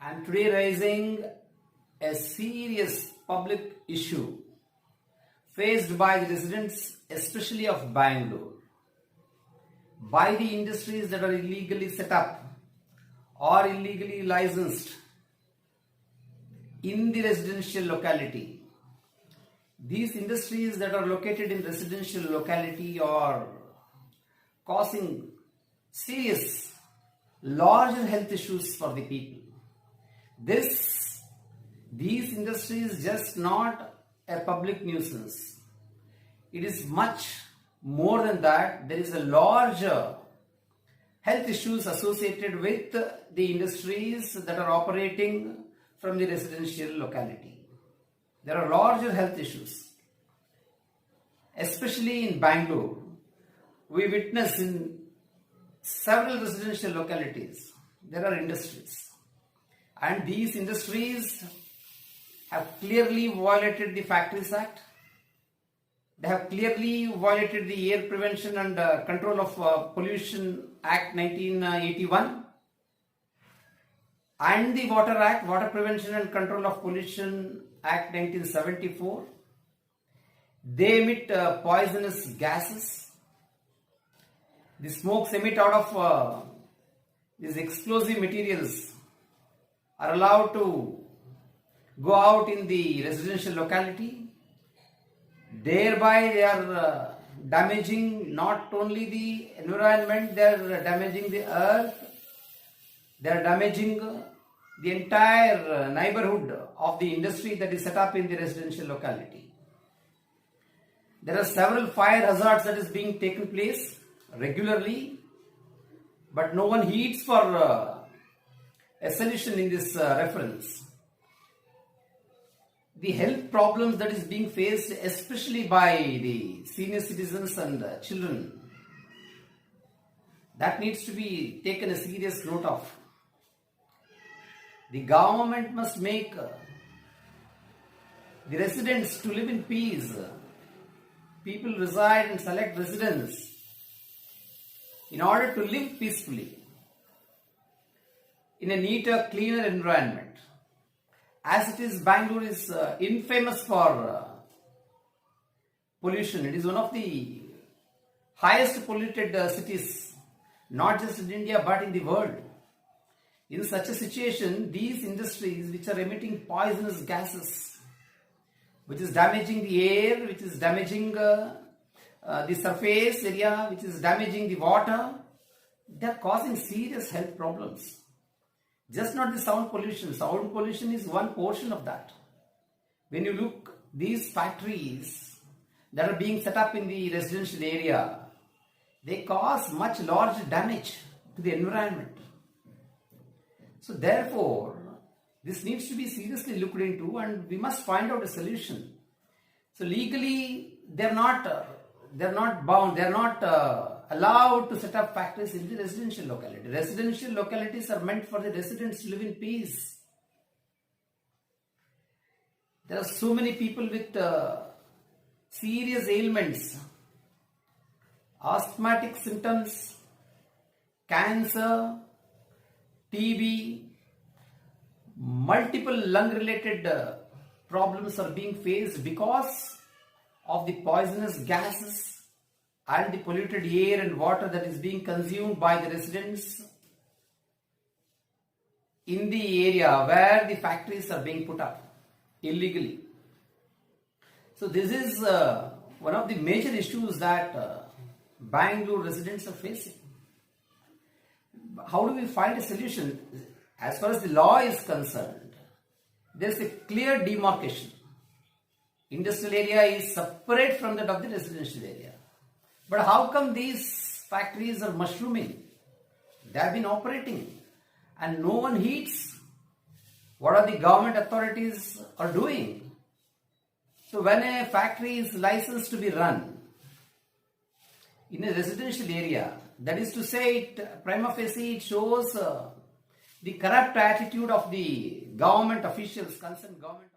I am today raising a serious public issue faced by the residents, especially of Bangalore, by the industries that are illegally set up or illegally licensed in the residential locality. These industries that are located in residential locality are causing serious, larger health issues for the people. These industries just not a public nuisance. It is much more than that. There is a larger health issues associated with the industries that are operating from the residential locality. There are larger health issues. Especially in Bangalore, we witness in several residential localities, there are industries. And these industries have clearly violated the Factories Act. They have clearly violated the Air Prevention and Control of Pollution Act 1981 and the Water Act, Water Prevention and Control of Pollution Act 1974. They emit poisonous gases. The smokes emit out of these explosive materials are allowed to go out in the residential locality. Thereby they are damaging not only the environment, they are damaging the earth, they are damaging the entire neighborhood of the industry that is set up in the residential locality. There are several fire hazards that is being taken place regularly, but no one heeds for a solution in this reference. The health problems that is being faced, especially by the senior citizens and children, that needs to be taken a serious note of. The government must make the residents to live in peace. People reside and select residence in order to live peacefully in a neater, cleaner environment. As it is, Bangalore is infamous for pollution. It is one of the highest polluted cities, not just in India but in the world. In such a situation, these industries which are emitting poisonous gases, which is damaging the air, which is damaging the surface area, which is damaging the water, they are causing serious health problems. Just not the sound pollution. Sound pollution is one portion of that. When you look, these factories that are being set up in the residential area, they cause much larger damage to the environment. So therefore, this needs to be seriously looked into and we must find out a solution. So legally, they're not bound, they're not allowed to set up factories in the residential locality. Residential localities are meant for the residents to live in peace. There are so many people with serious ailments, asthmatic symptoms, cancer, TB, multiple lung related problems are being faced because of the poisonous gases and the polluted air and water that is being consumed by the residents in the area where the factories are being put up illegally. So this is one of the major issues that Bangalore residents are facing. How do we find a solution? As far as the law is concerned, there is a clear demarcation. Industrial area is separate from that of the residential area. But how come these factories are mushrooming? They have been operating and no one heeds what are the government authorities are doing. So when a factory is licensed to be run in a residential area, that is to say, it prima facie it shows the corrupt attitude of the government officials, concerned government